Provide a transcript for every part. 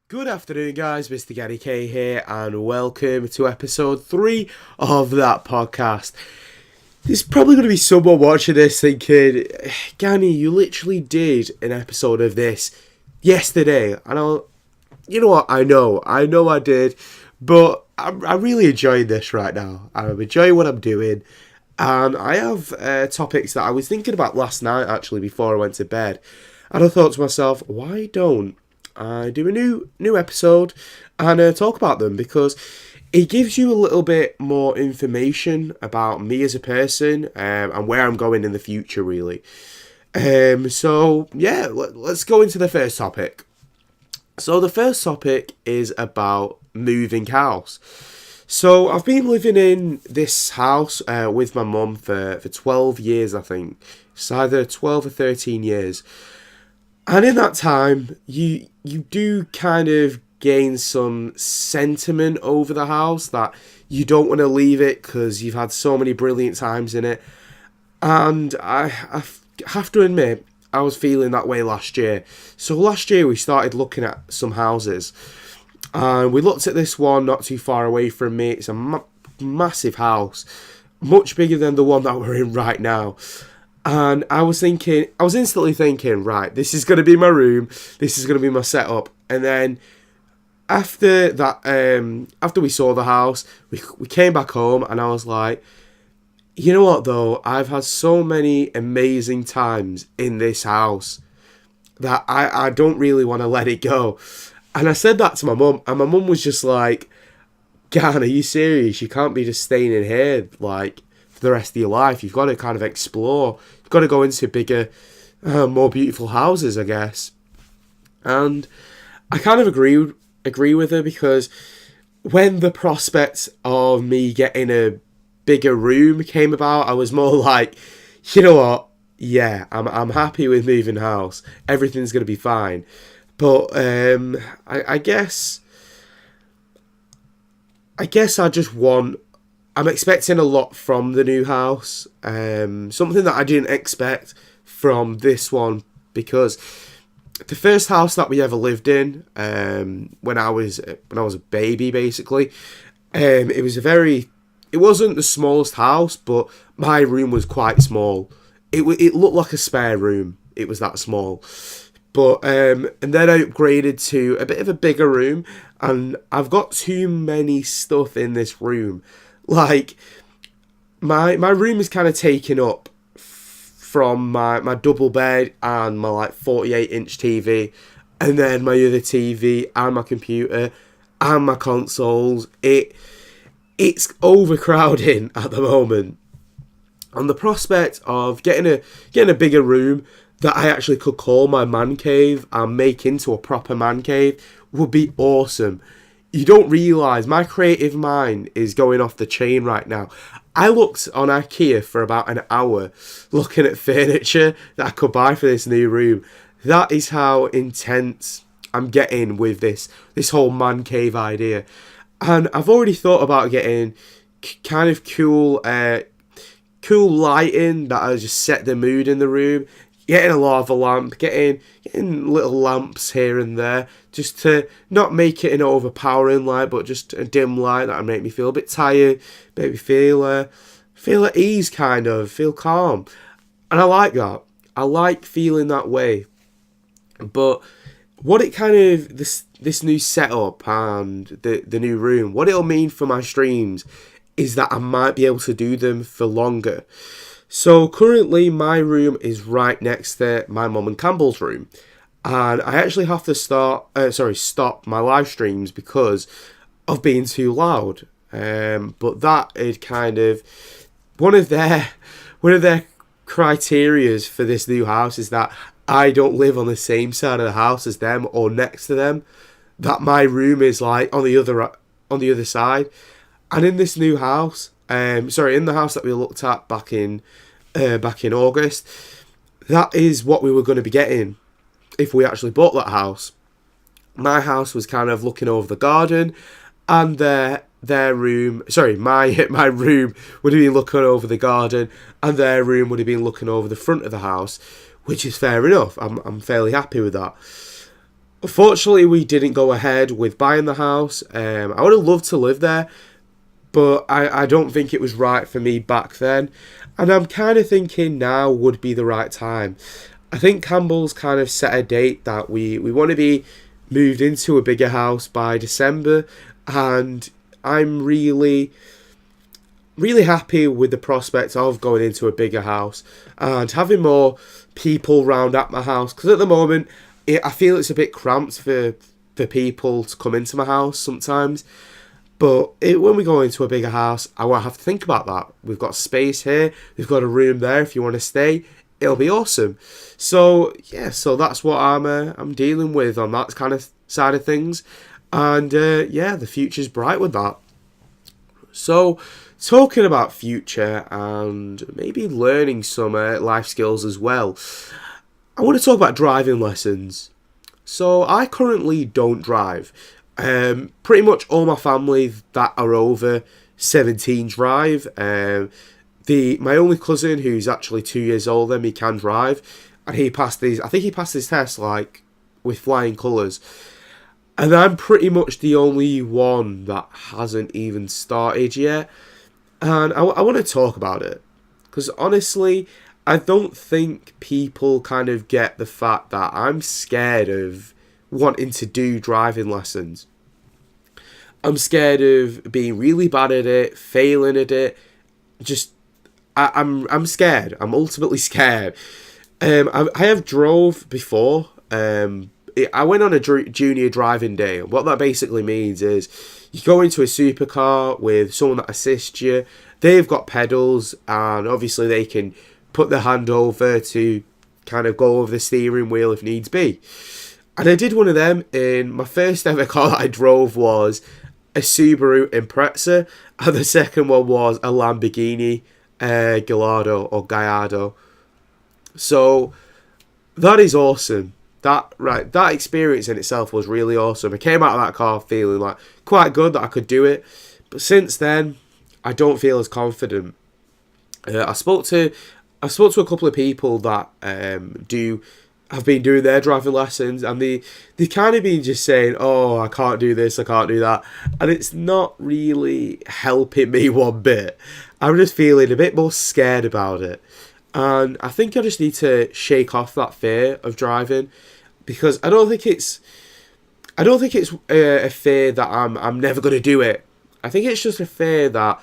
Good afternoon, guys. MrGannyK here, and welcome to episode 3 of that podcast. There's probably going to be someone watching this thinking, Ganny, you literally did an episode of this yesterday. And you know what? I know I did, but I'm really enjoying this right now. I'm enjoying what I'm doing, and I have topics that I was thinking about last night actually before I went to bed, and I thought to myself, why don't I do a new episode and talk about them, because it gives you a little bit more information about me as a person, and where I'm going in the future, really. So yeah, let's go into the first topic. So the first topic is about moving house. So I've been living in this house with my mum for 12 years, I think. It's either 12 or 13 years. And in that time, you do kind of gain some sentiment over the house that you don't want to leave it because you've had so many brilliant times in it. And I have to admit, I was feeling that way last year. So last year we started looking at some houses. And we looked at this one not too far away from me. It's a massive house, much bigger than the one that we're in right now. And I was instantly thinking, right, this is going to be my room. This is going to be my setup. And then after that, after we saw the house, we came back home, and I was like, you know what though? I've had so many amazing times in this house that I don't really want to let it go. And I said that to my mum, and my mum was just like, "Gan, are you serious? You can't be just staying in here like for the rest of your life. You've got to kind of explore. You've got to go into bigger, more beautiful houses, I guess." And I kind of agree with her, because when the prospect of me getting a bigger room came about, I was more like, you know what? Yeah, I'm happy with moving house. Everything's gonna be fine. But I guess I just want. I'm expecting a lot from the new house. Something that I didn't expect from this one, because the first house that we ever lived in, when I was a baby, basically, it wasn't the smallest house, but my room was quite small. It looked like a spare room. It was that small. But and then I upgraded to a bit of a bigger room, and I've got too many stuff in this room. Like, my room is kind of taken up from my double bed and my like 48-inch TV, and then my other TV and my computer and my consoles. It's overcrowding at the moment. And the prospect of getting a bigger room that I actually could call my man cave and make into a proper man cave would be awesome. You don't realise my creative mind is going off the chain right now. I looked on IKEA for about an hour looking at furniture that I could buy for this new room. That is how intense I'm getting with this whole man cave idea. And I've already thought about getting kind of cool lighting that'll just set the mood in the room. Getting a lava lamp, getting little lamps here and there, just to not make it an overpowering light, but just a dim light that'll make me feel a bit tired, make me feel at ease, kind of feel calm, and I like that. I like feeling that way. But what it kind of this new setup and the new room, what it'll mean for my streams is that I might be able to do them for longer. So currently my room is right next to my mum and Campbell's room, and I actually have to stop my live streams because of being too loud. But that is kind of one of their criterias for this new house, is that I don't live on the same side of the house as them or next to them. That my room is like on the other side. And in this new house, in the house that we looked at back in August, that is what we were going to be getting if we actually bought that house. My house was kind of looking over the garden, and their room, my room would have been looking over the garden, and their room would have been looking over the front of the house, which is fair enough. I'm fairly happy with that. Unfortunately, we didn't go ahead with buying the house. I would have loved to live there, but I don't think it was right for me back then. And I'm kind of thinking now would be the right time. I think Campbell's kind of set a date that we want to be moved into a bigger house by December, and I'm really happy with the prospect of going into a bigger house and having more people round at my house, because at the moment I feel it's a bit cramped for people to come into my house sometimes. But when we go into a bigger house, I won't have to think about that. We've got space here, we've got a room there if you want to stay. It'll be awesome. So yeah, so that's what I'm dealing with on that kind of side of things, and yeah, the future's bright with that. So, talking about future and maybe learning some life skills as well, I want to talk about driving lessons. So, I currently don't drive. Pretty much all my family that are over 17 drive. My only cousin, who's actually 2 years older than me, can drive, and he passed his. I think he passed his test like with flying colours. And I'm pretty much the only one that hasn't even started yet. And I want to talk about it. Because honestly, I don't think people kind of get the fact that I'm scared of wanting to do driving lessons. I'm scared of being really bad at it, failing at it. Just, I'm scared. I'm ultimately scared. I have drove before. I went on a junior driving day. What that basically means is you go into a supercar with someone that assists you. They've got pedals, and obviously they can put their hand over to kind of go over the steering wheel if needs be. And I did one of them, and my first ever car that I drove was a Subaru Impreza, and the second one was a Lamborghini Gallardo. So that is awesome. That experience in itself was really awesome. I came out of that car feeling like quite good that I could do it, but since then I don't feel as confident. I spoke to a couple of people that have been doing their driving lessons, and they kind of been just saying, "Oh, I can't do this, I can't do that," and it's not really helping me one bit. I'm just feeling a bit more scared about it, and I think I just need to shake off that fear of driving, because I don't think it's a fear that I'm never going to do it. I think it's just a fear that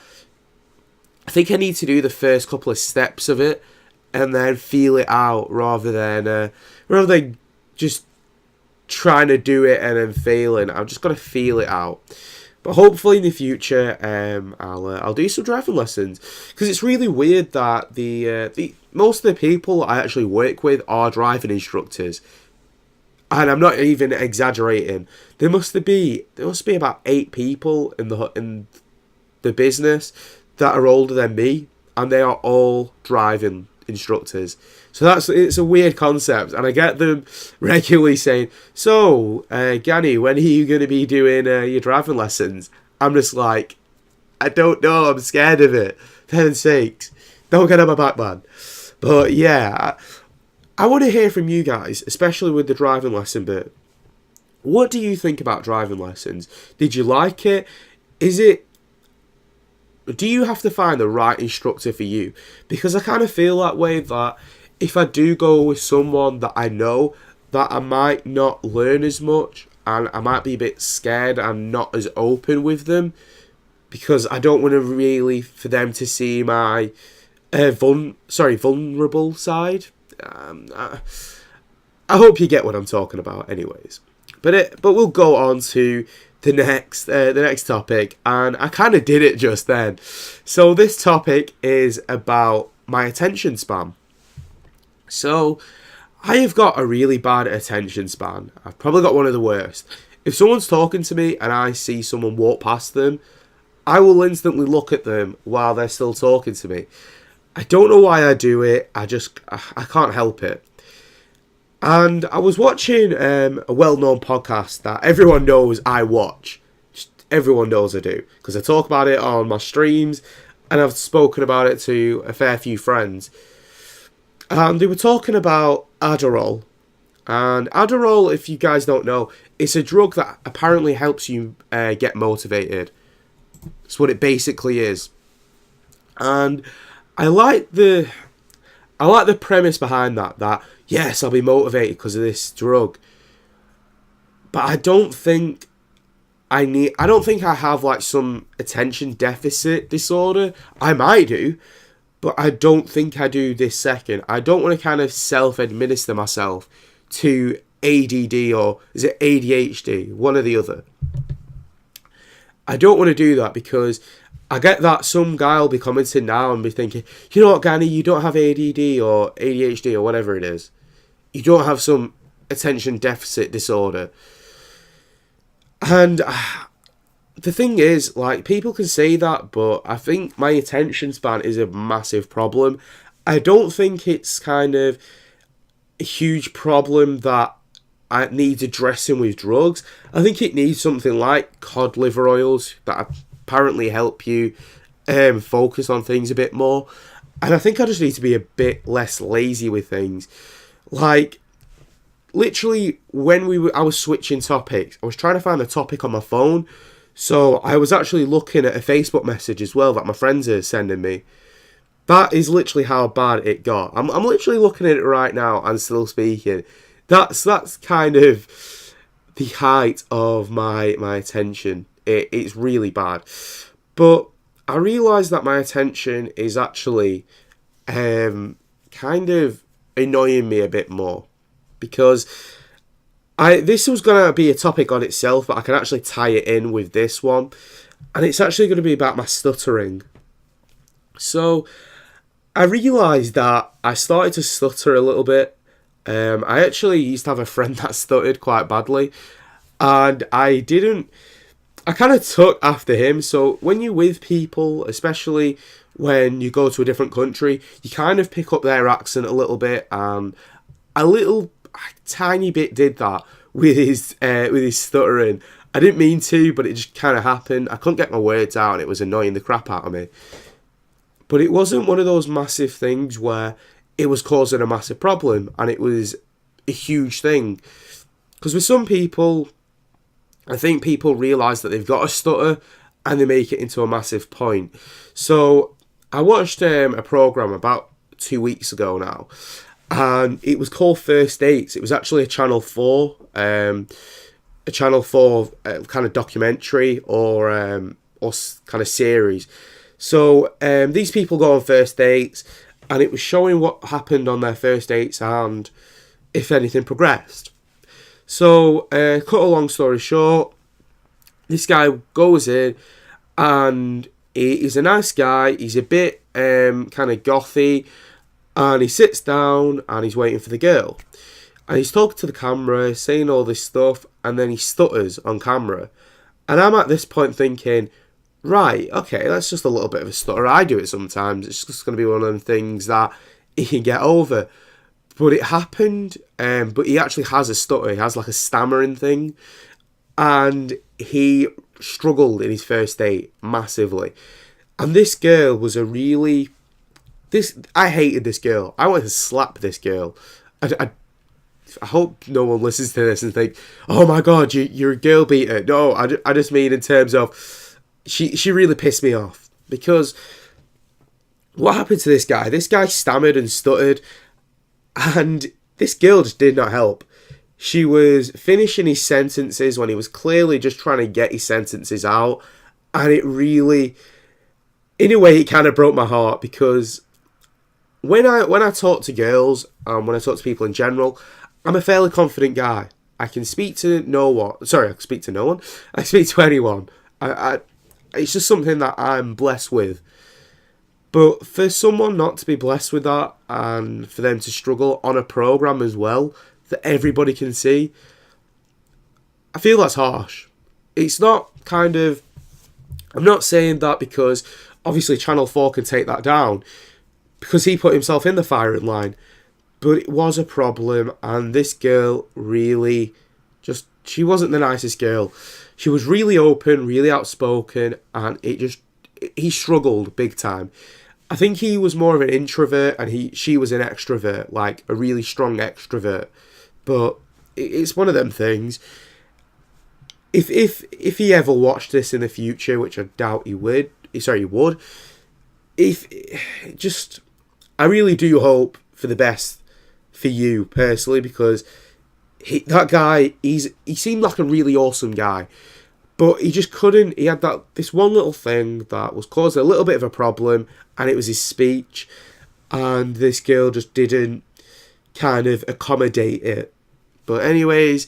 I think I need to do the first couple of steps of it and then feel it out, rather than just trying to do it and then failing. I've just got to feel it out. But hopefully in the future, I'll do some driving lessons, because it's really weird that the most of the people I actually work with are driving instructors, and I'm not even exaggerating. There must be about 8 people in the business that are older than me, and they are all driving instructors. So it's a weird concept, and I get them regularly saying, "So, Ganny, when are you going to be doing your driving lessons?" I'm just like, I don't know. I'm scared of it. For heaven's sakes, don't get on my back, man. But yeah, I want to hear from you guys, especially with the driving lesson bit. What do you think about driving lessons? Did you like it? Do you have to find the right instructor for you? Because I kind of feel that way, that if I do go with someone that I know, that I might not learn as much, and I might be a bit scared and not as open with them, because I don't want to really for them to see my vulnerable side. I hope you get what I'm talking about, anyways. But we'll go on to the next topic, and I kind of did it just then. So this topic is about my attention span. So I have got a really bad attention span. I've probably got one of the worst. If someone's talking to me and I see someone walk past them, I will instantly look at them while they're still talking to me. I don't know why I do it. I can't help it. And I was watching a well-known podcast that everyone knows I watch. Just everyone knows I do, because I talk about it on my streams, and I've spoken about it to a fair few friends. And they were talking about Adderall. And Adderall, if you guys don't know, it's a drug that apparently helps you get motivated. That's what it basically is. And I like the premise behind that. That yes, I'll be motivated because of this drug. But I don't think I have like some attention deficit disorder. I might do, but I don't think I do this second. I don't want to kind of self-administer myself to ADD, or is it ADHD? One or the other. I don't want to do that because I get that some guy will be commenting now and be thinking, you know what, Ganny, you don't have ADD or ADHD or whatever it is. You don't have some attention deficit disorder. And the thing is, like, people can say that, but I think my attention span is a massive problem. I don't think it's kind of a huge problem that it needs addressing with drugs. I think it needs something like cod liver oils that apparently help you focus on things a bit more. And I think I just need to be a bit less lazy with things. Like, literally, when I was switching topics, I was trying to find a topic on my phone. So I was actually looking at a Facebook message as well that my friends are sending me. That is literally how bad it got. I'm literally looking at it right now and still speaking. That's kind of the height of my attention. It's really bad. But I realised that my attention is actually kind of annoying me a bit more. Because this was going to be a topic on itself, but I can actually tie it in with this one. And it's actually going to be about my stuttering. So I realised that I started to stutter a little bit. I actually used to have a friend that stuttered quite badly. And I kind of took after him. So when you're with people, especially when you go to a different country, you kind of pick up their accent a little bit. And a tiny bit did that with his stuttering. I didn't mean to, but it just kind of happened. I couldn't get my words out and it was annoying the crap out of me. But it wasn't one of those massive things where it was causing a massive problem and it was a huge thing. Because with some people, I think people realise that they've got a stutter and they make it into a massive point. So I watched a programme about 2 weeks ago now, and it was called First Dates. It was actually a Channel 4 kind of documentary or kind of series. So these people go on first dates, and it was showing what happened on their first dates and if anything progressed. So cut a long story short, this guy goes in and he's a nice guy. He's a bit kind of gothy, and he sits down and he's waiting for the girl. And he's talking to the camera, saying all this stuff, and then he stutters on camera. And I'm at this point thinking, right, okay, that's just a little bit of a stutter. I do it sometimes. It's just going to be one of them things that he can get over. But it happened, but he actually has a stutter. He has like a stammering thing. And he struggled in his first date massively. And this girl was I hated this girl. I wanted to slap this girl. I hope no one listens to this and think, oh my god, you're a girl beater. No, I just mean in terms of, she really pissed me off. Because what happened to this guy? This guy stammered and stuttered, and this girl just did not help. She was finishing his sentences when he was clearly just trying to get his sentences out, and it really, in a way, it kind of broke my heart. Because when I talk to girls, when I talk to people in general, I'm a fairly confident guy. I can speak to no one. Sorry, I can speak to no one. I speak to anyone. It's just something that I'm blessed with. But for someone not to be blessed with that, and for them to struggle on a programme as well, that everybody can see, I feel that's harsh. It's not kind of, I'm not saying that because obviously Channel 4 can take that down, because he put himself in the firing line. But it was a problem, and this girl really she wasn't the nicest girl. She was really open, really outspoken, and he struggled big time. I think he was more of an introvert, and she was an extrovert, like a really strong extrovert. But it's one of them things. If he ever watched this in the future, which I doubt he would. He would. I really do hope for the best for you personally, because that guy, he seemed like a really awesome guy, but he just couldn't. He had this one little thing that was causing a little bit of a problem, and it was his speech, and this girl just didn't kind of accommodate it. But anyways,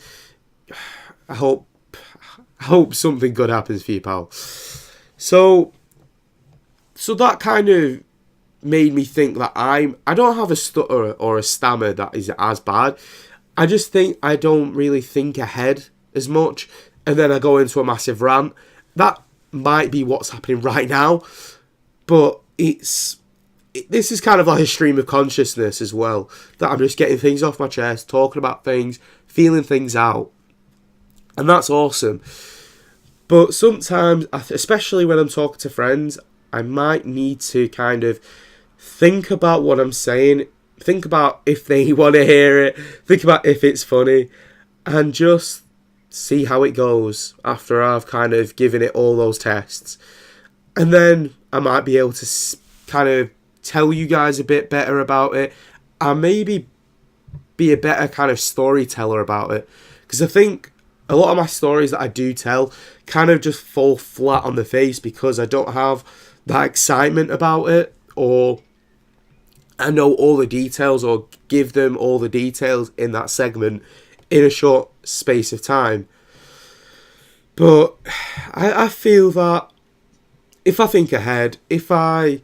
I hope something good happens for you, pal. So that kind of made me think that I don't have a stutter or a stammer that is as bad. I just think I don't really think ahead as much, and then I go into a massive rant. That might be what's happening right now, but this is kind of like a stream of consciousness as well, that I'm just getting things off my chest, talking about things, feeling things out, and that's awesome. But sometimes, especially when I'm talking to friends, I might need to kind of think about what I'm saying, think about if they want to hear it, think about if it's funny, and just see how it goes after I've kind of given it all those tests. And then I might be able to kind of tell you guys a bit better about it, and maybe be a better kind of storyteller about it. Because I think a lot of my stories that I do tell kind of just fall flat on the face because I don't have that excitement about it, or I know all the details, or give them all the details in that segment in a short space of time. But I feel that if I think ahead, if I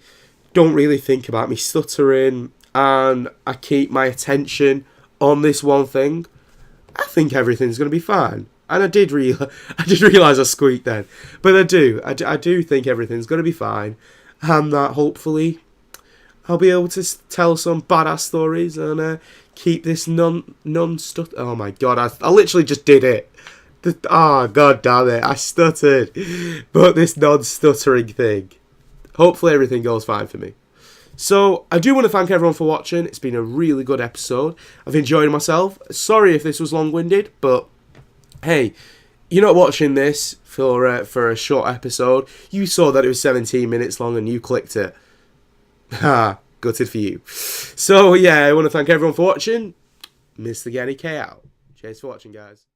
don't really think about me stuttering, and I keep my attention on this one thing, I think everything's going to be fine. And I did realise I squeaked then. But I do think everything's going to be fine. And that hopefully I'll be able to tell some badass stories and keep this non-stutter. Oh my god, I literally just did it. God damn it, I stuttered. But this non-stuttering thing. Hopefully everything goes fine for me. So, I do want to thank everyone for watching. It's been a really good episode. I've enjoyed myself. Sorry if this was long-winded, but hey, you're not watching this for a short episode. You saw that it was 17 minutes long and you clicked it. Ha, gutted for you. So, yeah, I want to thank everyone for watching. MrGannyK out. Cheers for watching, guys.